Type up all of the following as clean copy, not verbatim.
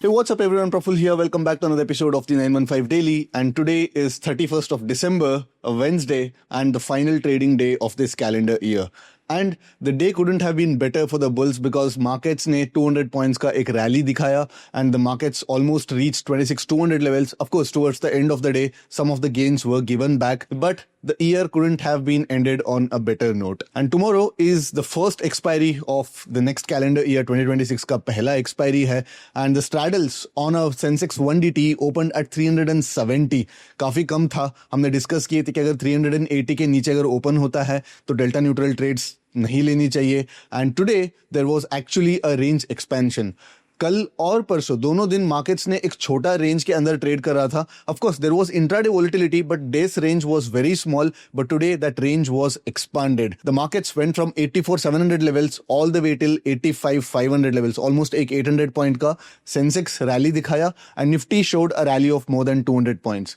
Hey, what's up everyone? Praful here. Welcome back to another episode of the 915 Daily. And today is 31st of December, a Wednesday, and the final trading day of this calendar year. And the day couldn't have been better for the bulls because markets ने 200 points का एक rally दिखाया and the markets almost reached 26,200 levels. Of course, towards the end of the day, some of the gains were given back, but the year couldn't have been ended on a better note. And tomorrow is the first expiry of the next calendar year 2026 का पहला expiry है and the straddles on a Sensex 1DT opened at 370. काफी कम था. हमने discuss किए थे कि अगर 380 के नीचे अगर ओपन होता है तो डेल्टा न्यूट्रल ट्रेड्स नहीं लेनी चाहिए and today there was actually a range expansion. कल और परसों दोनों दिन मार्केट्स ने एक छोटा रेंज के अंदर ट्रेड कर रहा था. Of course there was intraday volatility but this range was very small but today that range was expanded. The markets went from 84,700 levels all the way till 85,500 levels. Almost एक 800 point का Sensex rally दिखाया and Nifty showed a rally of more than 200 points.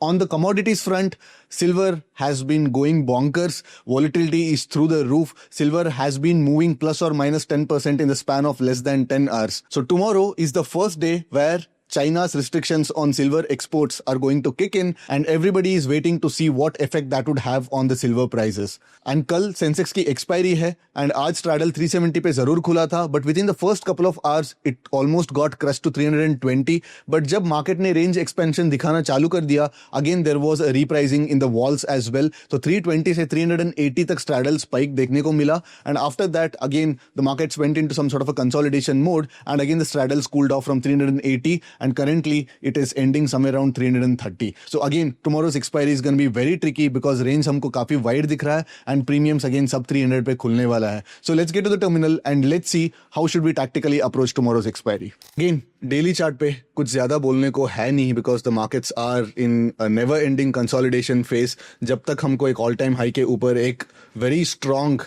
On the commodities front, silver has been going bonkers. Volatility is through the roof. Silver has been moving plus or minus 10% in the span of less than 10 hours. So tomorrow is the first day where China's restrictions on silver exports are going to kick in and everybody is waiting to see what effect that would have on the silver prices. And कल Sensex की expiry है and आज straddle 370 पे जरूर खुला था but within the first couple of hours it almost got crushed to 320. But जब market ने रेंज एक्सपेंशन दिखाना चालू कर दिया again there was a repricing in the walls as well. तो 320 से 380 तक स्ट्रैडल स्पाइक देखने को मिला and after that again the markets went into some sort of a consolidation mode and again the straddles cooled off from 380 and currently it is ending somewhere around 330. So again tomorrow's expiry is going to be very tricky because range हमको काफी wide दिख रहा है and premiums again sub 300 पे खुलने वाला है. So let's get to the terminal and let's see how should we tactically approach tomorrow's expiry. Again daily chart पे कुछ ज्यादा बोलने को है नहीं because the markets are in a never ending consolidation phase. जब तक हमको एक all time high के ऊपर एक very strong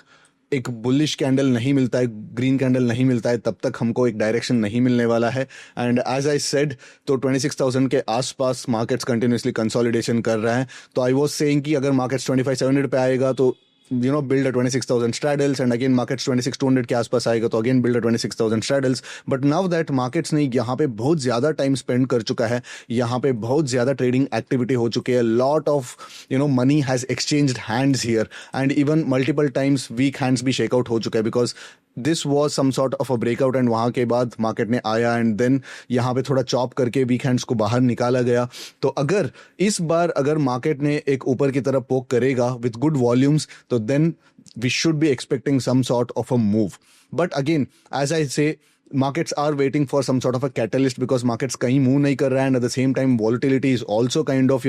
एक बुलिश कैंडल नहीं मिलता है, ग्रीन कैंडल नहीं मिलता है, तब तक हमको एक डायरेक्शन नहीं मिलने वाला है. एंड एज आई सेड तो 26,000 के आसपास मार्केट्स कंटिन्यूसली कंसोलिडेशन कर रहा है. तो आई वाज सेइंग कि अगर मार्केट्स 25,700 पे आएगा तो build a 26,000 straddles and again markets 26,200 के आसपास आएगा तो again build a 26,000 straddles. But now that markets ने यहाँ पे बहुत ज़्यादा टाइम स्पेंड कर चुका है, यहाँ पे बहुत ज़्यादा ट्रेडिंग एक्टिविटी हो चुकी है, lot of money has exchanged hands here and even multiple times weak hands भी शेक आउट हो चुका है because this was some sort of a breakout and वहाँ के बाद मार्केट ने आया and then यहाँ पे थोड़ा चॉप करके वीक हैंड्स को बाहर निकाला गया. तो अगर इस बार अगर मार्केट ने एक ऊपर की तरफ पोक करेगा with good volumes तो then we should be expecting some sort of a move. But again as I say markets are waiting for some sort of a catalyst because markets कहीं move नहीं कर रहा है and at the same time volatility is also kind of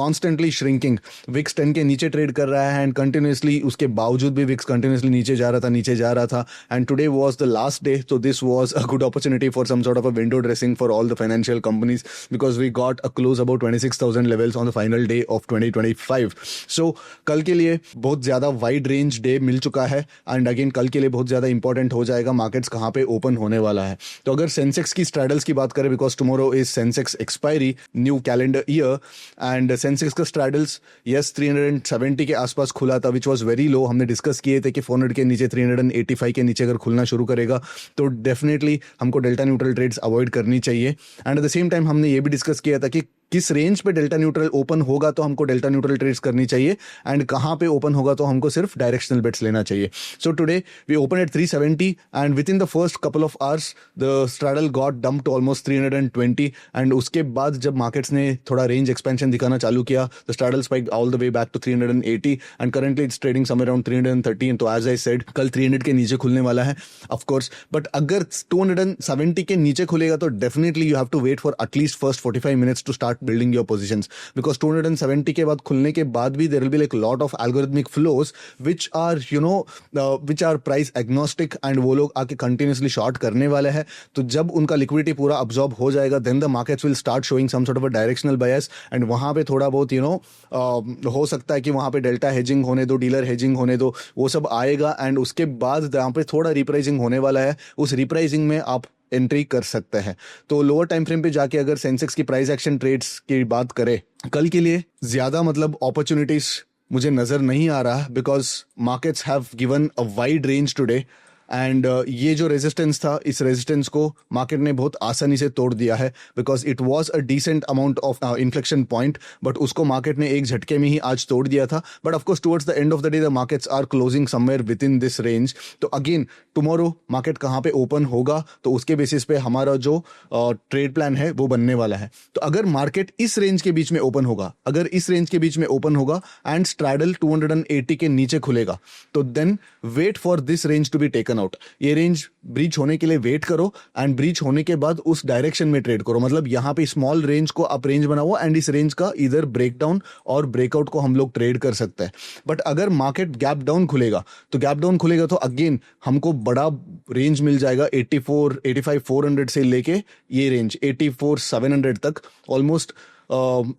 constantly shrinking. VIX 10 के नीचे trade कर रहा है and continuously उसके बावजूद भी VIX continuously नीचे जा रहा था and today was the last day so this was a good opportunity for some sort of a window dressing for all the financial companies because we got a close about 26,000 levels on the final day of 2025. So कल के लिए बहुत ज़्यादा wide range day मिल चुका है and again कल के लिए बहुत ज़्यादा important हो जाएगा मार्केट्स कहाँ पे ओपन होने वाला है. तो अगर सेंसेक्स की स्ट्रैडल्स की बात करें because tomorrow is Sensex expiry new calendar year and Sensex का स्ट्रैडल्स यस 370 के आसपास खुला था विच वाज वेरी लो. हमने डिस्कस किए थे कि 400 के नीचे 385 के नीचे अगर खुलना शुरू करेगा तो डेफिनेटली हमको डेल्टा न्यूट्रल ट्रेड्स अवॉइड करनी चाहिए. And eight the same time हमने ये भी डिस्कस किया था कि किस रेंज पे डेल्टा न्यूट्रल ओपन होगा तो हमको डेल्टा न्यूट्रल ट्रेड्स करनी चाहिए एंड कहाँ पे ओपन होगा तो हमको सिर्फ डायरेक्शनल बेट्स लेना चाहिए. So today we open at 370 and within the first couple of hours the straddle got dump to almost 320 and उसके बाद जब मार्केट्स ने थोड़ा रेंज एक्सपेंशन दिखाना चालू किया the straddle spike all the way back to 380 and currently it's trading somewhere around 313. तो as I said कल 300 के नीचे खुलने वाला है ऑफ कोर्स बट अगर 270 के नीचे खुलेगा तो definitely you have to wait for at least first 45 minutes to start building your position because 270 के बाद खुलने के बाद भी there will be like lot of algorithmic flows which are price agnostic and वो लोग आके continuously short करने वाले हैं. तो जब उनका liquidity पूरा absorb हो जाएगा then the markets will start showing some sort of a directional bias and वहाँ पे थोड़ा बहुत हो सकता है कि वहाँ पे डेल्टा हेजिंग होने दो, डीलर हेजिंग होने दो, वो सब आएगा एंड उसके बाद यहाँ पे थोड़ा रिप्राइसिंग होने वाला है. उस रिप्राइसिंग में आप एंट्री कर सकते हैं. तो लोअर टाइम फ्रेम पे जाके अगर सेंसेक्स की प्राइस एक्शन ट्रेड्स की बात करें कल के लिए ज्यादा अपॉर्चुनिटीज मुझे नजर नहीं आ रहा because markets have given a wide range today and ये जो रेजिस्टेंस था, इस रेजिस्टेंस को मार्केट ने बहुत आसानी से तोड़ दिया है because it was a decent amount of inflection point, but उसको मार्केट ने एक झटके में ही आज तोड़ दिया था. But of course towards the end of the day the markets are closing somewhere within this range. तो अगेन टुमारो मार्केट कहाँ पे ओपन होगा तो उसके बेसिस पे हमारा जो ट्रेड प्लान है वो बनने वाला है. तो अगर मार्केट इस रेंज के बीच में ओपन होगा, अगर इस रेंज के बीच में ओपन होगा एंड स्ट्रैडल 280 के नीचे खुलेगा, तो then wait for this range to be taken out. ये रेंज ब्रीच होने के लिए वेट करो एंड ब्रीच होने के बाद उस डायरेक्शन में ट्रेड करो. मतलब यहाँ पे स्मॉल रेंज को आप रेंज बनाओ एंड इस रेंज का इधर ब्रेकडाउन और ब्रेकआउट को हम लोग ट्रेड कर सकते हैं. बट अगर मार्केट गैप डाउन खुलेगा तो अगेन हमको बड़ा रेंज मिल जाएगा 85 400 से लेके ये रेंज 84 700 तक. Almost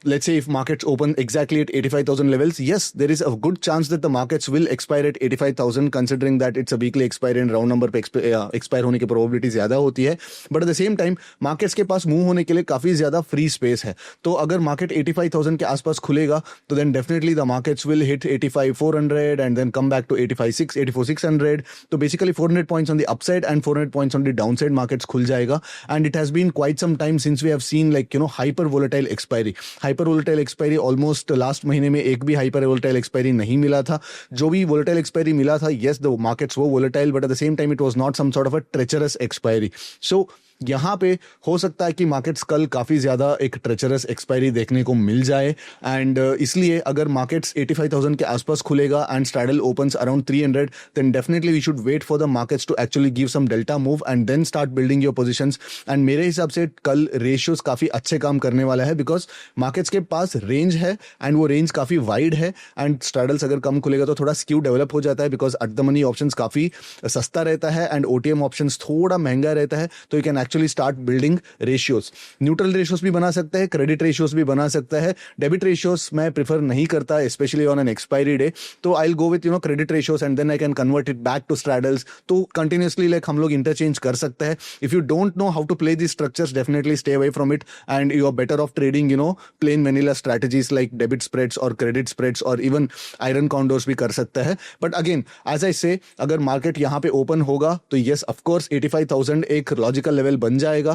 let's say if markets open exactly at 85,000 levels, yes, there is a good chance that the markets will expire at 85,000 considering that it's a weekly expiry and round number पे expire होने की probability ज़्यादा होती है. But at the same time markets के पास move होने के लिए काफ़ी ज़्यादा free space है. तो अगर market 85,000 के आसपास खुलेगा तो then definitely the markets will hit 85 400 and then come back to 84 600. तो basically 400 points on the upside and 400 points on the downside markets खुल जाएगा. And it has been quite some time since we have seen like hyper volatile expiry. Hyper volatile expiry almost last महीने में एक भी hyper volatile expiry नहीं मिला था. जो भी वोलेटाइल एक्सपायरी मिला था, यस द मार्केट्स वो volatile, but at the same time it was not some sort of a treacherous expiry. So यहाँ पे हो सकता है कि मार्केट्स कल काफ़ी ज़्यादा एक ट्रेचरस एक्सपायरी देखने को मिल जाए. एंड इसलिए अगर मार्केट्स 85,000 के आसपास खुलेगा and straddle opens around 300, then definitely we should wait for the markets to actually give some delta move and then start building your positions. And मेरे हिसाब से कल रेशियोज काफ़ी अच्छे काम करने वाला है बिकॉज मार्केट्स के पास रेंज है एंड वो रेंज काफ़ी वाइड है. एंड स्ट्रैडल्स अगर कम खुलेगा तो थोड़ा स्क्यू डेवलप हो जाता है because at the money options काफ़ी सस्ता रहता है एंड OTM ऑप्शंस थोड़ा महंगा रहता है. तो you can actually start building ratios. Neutral ratios भी बना सकता है, क्रेडिट रेशियोज भी बना सकता है. डेबिट रेशियोज मैं प्रेफर नहीं करता specially on an expiry day. तो I will go with credit ratios and then I can convert it back to straddles. तो कंटिन्यूसली लाइक हम लोग इंटरचेंज कर सकते हैं. If you don't know how to play this structures, definitely stay away from it and you are better off trading plain vanilla strategies like debit spreads और credit spreads और even iron condors भी कर सकता है. But again as I से, अगर market यहाँ पे ओपन होगा तो येस ऑफकोर्स 85,000 एक लॉजिकल लेवल बन जाएगा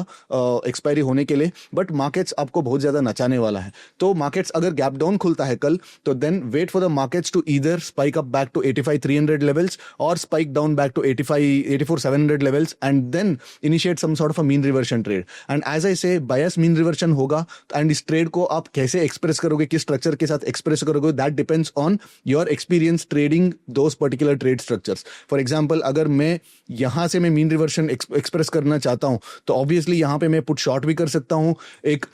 एक्सपायरी होने के लिए. बट मार्केट्स आपको बहुत ज्यादा नचाने वाला है. तो मार्केट्स अगर गैप डाउन खुलता है कल तो then wait for the markets to either spike up back to 85 300 levels और spike down back to 84 700 levels and then initiate some sort of a mean reversion trade. And as I say, bias mean reversion होगा and इस trade को आप कैसे express करोगे, किस structure के साथ एक्सप्रेस करोगे, that depends on your experience trading those particular trade structures. For example अगर मैं यहां से मैं मीन रिवर्शन एक्सप्रेस करना चाहता हूं तो ऑब्वियसली यहां पे मैं पुट शॉर्ट भी कर सकता हूं, एक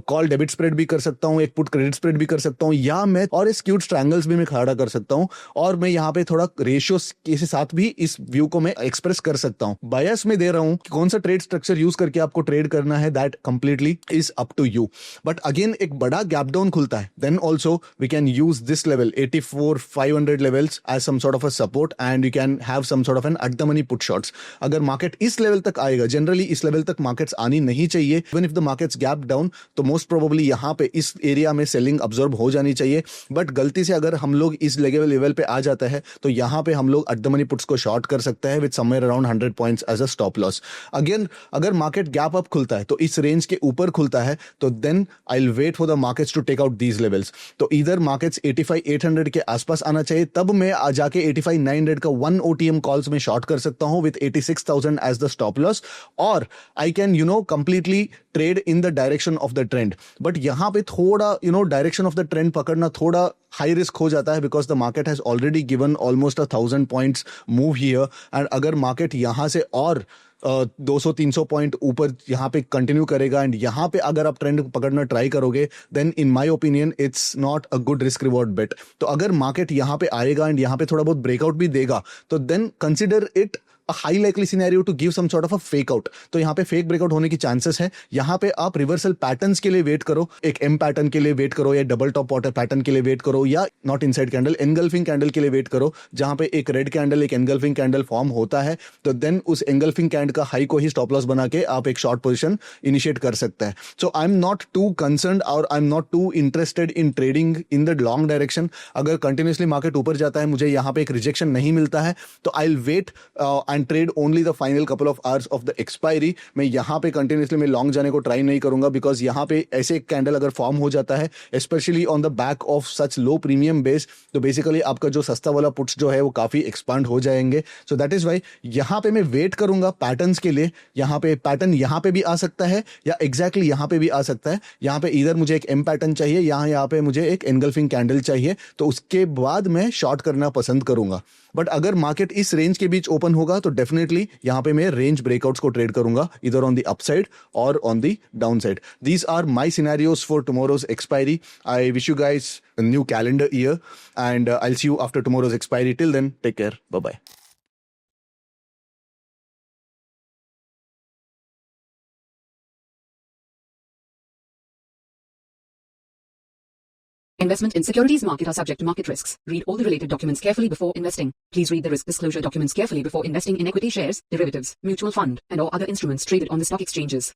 कॉल डेबिट स्प्रेड भी कर सकता हूं, एक पुट क्रेडिट स्प्रेड भी कर सकता हूं, या मैं और स्क्यूड ट्रायंगल्स भी मैं खड़ा कर सकता हूं और मैं यहां पे थोड़ा रेशियो के साथ भी इस व्यू को मैं एक्सप्रेस कर सकता हूं. बायस में दे रहा हूं कि कौन सा ट्रेड स्ट्रक्चर यूज करके आपको ट्रेड करना है, that completely is up to you. But again एक बड़ा गैप डाउन खुलता है, then also we can use this level 84 500 levels as some sort of a support and you can have some sort of an at the money put shorts. अगर market इस level तक आएगा, generally इस level तक markets आनी नहीं चाहिए. Even if the markets gap down तो मोस्ट प्रोबेबली यहाँ पे इस एरिया में सेलिंग अब्जॉर्ब हो जानी चाहिए. बट गलती से अगर हम लोग इस लेवल पे आ जाता है तो यहाँ पे हम लोग एट द मनी पुट्स को शॉर्ट कर सकते हैं with somewhere around 100 points as a stop loss. Again अगर मार्केट गैप अप खुलता है तो इस रेंज के ऊपर खुलता है तो then I will wait for the markets to take out these levels. तो इधर मार्केट्स 85 800 के आसपास आना चाहिए, तब मैं आ जाके 85 900 का 1 OTM कॉल्स में शॉर्ट कर सकता हूं with 86,000 as the stop loss और I can completely trade in the direction of the trend. But यहाँ पे थोड़ा डायरेक्शन ऑफ द ट्रेंड पकड़ना थोड़ा हाई रिस्क हो जाता है because the market has already given almost 1,000 points move here. And अगर मार्केट यहाँ से और 200-300 पॉइंट ऊपर यहाँ पे कंटिन्यू करेगा एंड यहाँ पे अगर आप ट्रेंड पकड़ना ट्राई करोगे then in my opinion it's not a good risk reward bet. तो अगर मार्केट यहाँ पे आएगा एंड यहाँ पे थोड़ा बहुत ब्रेकआउट भी देगा तो then consider it a high likely scenario to give some sort of a fake out. तो यहाँ पे फेक ब्रेकआउट होने की चांसेस है. यहाँ पे आप रिवर्सल पैटर्न्स के लिए वेट करो, एक एम पैटर्न के लिए वेट करो या डबल टॉप वाटर पैटर्न के लिए वेट करो या not inside candle engulfing candle के लिए वेट करो जहां पे एक रेड कैंडल एक एनगल्फिंग कैंडल फॉर्म होता है. तो देन उस एनगल्फिंग कैंडल का हाई को ही स्टॉप लॉस बना के आप एक शॉर्ट पोजीशन इनिशिएट कर सकते हैं. So I am not too concerned और I am not too interested in trading in the long direction. अगर कंटिन्यूसली मार्केट ऊपर जाता है, मुझे यहाँ पे एक रिजेक्शन नहीं मिलता है तो I will wait and trade only the final couple of hours of the expiry. मैं यहाँ पे कंटिन्यूसली मैं लॉन्ग जाने को ट्राई नहीं करूंगा, बिकॉज यहाँ पे ऐसे एक कैंडल अगर फॉर्म हो जाता है specially on the back of such low premium base, तो बेसिकली आपका जो सस्ता वाला पुट्स जो है वो काफी एक्सपांड हो जाएंगे. सो दैट इज वाई यहाँ पे मैं वेट करूंगा पैटर्न्स के लिए. यहाँ पे पैटर्न यहाँ पे भी आ सकता है या एग्जैक्टली यहाँ पे भी आ सकता है. यहाँ पे इधर मुझे एक एम पैटर्न चाहिए, यहाँ पे मुझे एक एनगल्फिंग कैंडल चाहिए, तो उसके बाद मैं शॉर्ट करना पसंद करूंगा. बट अगर मार्केट इस रेंज के बीच ओपन होगा तो डेफिनेटली यहाँ पे मैं रेंज ब्रेकआउट्स को ट्रेड करूंगा, इधर ऑन द अपसाइड और on the downside. These are my scenarios for tomorrow's expiry. I wish you guys a new calendar year, and I'll see you after tomorrow's expiry. Till then, take care. Bye bye. Investment in securities market are subject to market risks. Read all the related documents carefully before investing. Please read the risk disclosure documents carefully before investing in equity shares, derivatives, mutual fund, and or other instruments traded on the stock exchanges.